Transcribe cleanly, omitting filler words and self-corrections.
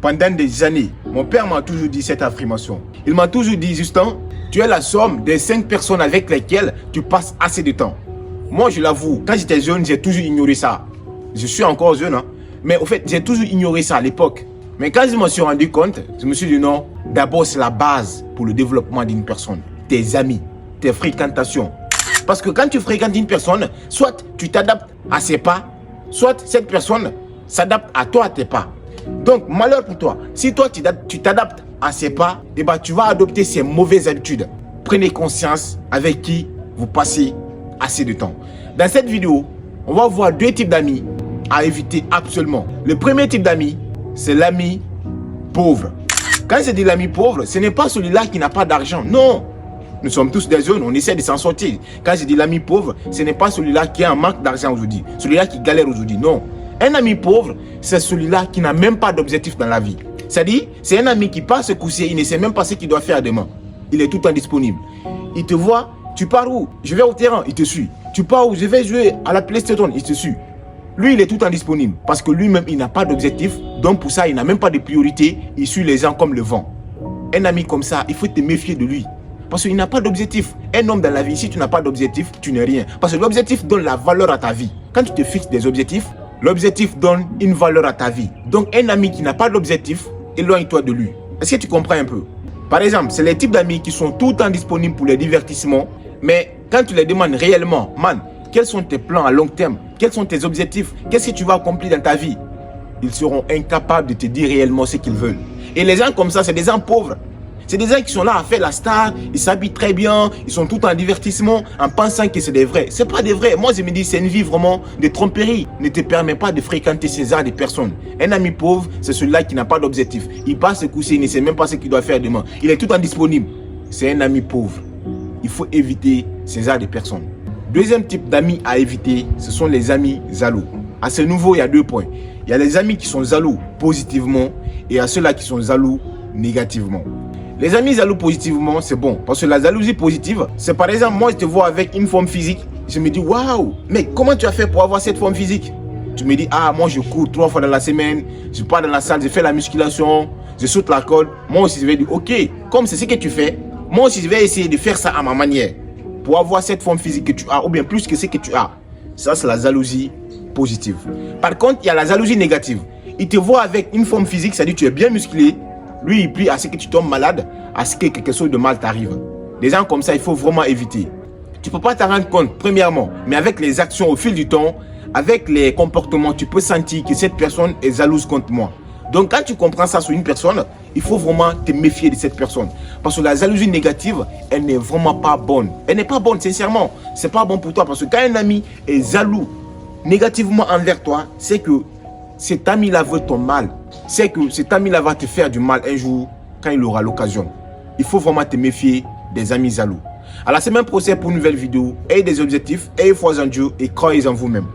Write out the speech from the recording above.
pendant des années, mon père m'a toujours dit cette affirmation. Il m'a toujours dit, Justin, tu es la somme des 5 personnes avec lesquelles tu passes assez de temps. Moi, je l'avoue, quand j'étais jeune, j'ai toujours ignoré ça. Je suis encore jeune, hein. Mais au fait, j'ai toujours ignoré ça à l'époque. Mais quand je me suis rendu compte, je me suis dit non, d'abord c'est la base pour le développement d'une personne. Tes amis, tes fréquentations. Parce que quand tu fréquentes une personne, soit tu t'adaptes à ses pas, soit cette personne s'adapte à toi, à tes pas. Donc, malheur pour toi, si toi tu t'adaptes à ses pas, eh ben, tu vas adopter ces mauvaises habitudes. Prenez conscience avec qui vous passez assez de temps. Dans cette vidéo, on va voir 2 types d'amis à éviter absolument. Le premier type d'amis, c'est l'ami pauvre. Quand je dis l'ami pauvre, ce n'est pas celui-là qui n'a pas d'argent. Non, nous sommes tous des jeunes, on essaie de s'en sortir. Quand je dis l'ami pauvre, ce n'est pas celui-là qui a un manque d'argent aujourd'hui, celui-là qui galère aujourd'hui. Non, un ami pauvre, c'est celui-là qui n'a même pas d'objectif dans la vie. C'est-à-dire, c'est un ami qui passe se coucher, il ne sait même pas ce qu'il doit faire demain. Il est tout le temps disponible. Il te voit, tu pars où? Je vais au terrain, il te suit. Tu pars où? Je vais jouer à la PlayStation, il te suit. Lui, il est tout le temps disponible parce que lui-même, il n'a pas d'objectif. Donc, pour ça, il n'a même pas de priorité. Il suit les gens comme le vent. Un ami comme ça, il faut te méfier de lui parce qu'il n'a pas d'objectif. Un homme dans la vie, si tu n'as pas d'objectif, tu n'es rien. Parce que l'objectif donne la valeur à ta vie. Quand tu te fixes des objectifs, l'objectif donne une valeur à ta vie. Donc, un ami qui n'a pas d'objectif, éloigne-toi de lui. Est-ce que tu comprends un peu? Par exemple, c'est les types d'amis qui sont tout le temps disponibles pour les divertissements. Mais quand tu les demandes réellement, man, quels sont tes plans à long terme? Quels sont tes objectifs? Qu'est-ce que tu vas accomplir dans ta vie? Ils seront incapables de te dire réellement ce qu'ils veulent. Et les gens comme ça, c'est des gens pauvres. C'est des gens qui sont là à faire la star, ils s'habillent très bien, ils sont tout en divertissement en pensant que c'est des vrais. C'est pas des vrais. Moi, je me dis, c'est une vie vraiment de tromperie. Ne te permet pas de fréquenter ces genres de personnes. Un ami pauvre, c'est celui-là qui n'a pas d'objectif. Il passe se coucher, il ne sait même pas ce qu'il doit faire demain. Il est tout en disponible. C'est un ami pauvre. Il faut éviter ces genres de personnes. Deuxième type d'amis à éviter, ce sont les amis jaloux. À ce niveau, il y a 2 points. Il y a les amis qui sont jaloux positivement et il y a ceux-là qui sont jaloux négativement. Les amis jaloux positivement, c'est bon. Parce que la jalousie positive, c'est par exemple, moi je te vois avec une forme physique. Je me dis, waouh, mais comment tu as fait pour avoir cette forme physique? Tu me dis, ah, moi je cours 3 fois dans la semaine, je pars dans la salle, je fais la musculation, je saute la corde. Moi aussi je vais dire, ok, comme c'est ce que tu fais, moi aussi je vais essayer de faire ça à ma manière. Pour avoir cette forme physique que tu as, ou bien plus que ce que tu as. Ça, c'est la jalousie positive. Par contre, il y a la jalousie négative. Il te voit avec une forme physique, c'est-à-dire que tu es bien musclé. Lui, il prie à ce que tu tombes malade, à ce que quelque chose de mal t'arrive. Des gens comme ça, il faut vraiment éviter. Tu ne peux pas t'en rendre compte, premièrement, mais avec les actions au fil du temps, avec les comportements, tu peux sentir que cette personne est jalouse contre moi. Donc, quand tu comprends ça sur une personne, il faut vraiment te méfier de cette personne. Parce que la jalousie négative, elle n'est vraiment pas bonne. Elle n'est pas bonne, sincèrement. C'est pas bon pour toi. Parce que quand un ami est jaloux négativement envers toi, c'est que cet ami-là veut ton mal. C'est que cet ami-là va te faire du mal un jour quand il aura l'occasion. Il faut vraiment te méfier des amis jaloux. À la semaine prochaine pour une nouvelle vidéo. Ayez des objectifs, ayez foi en Dieu et croyez en vous-même.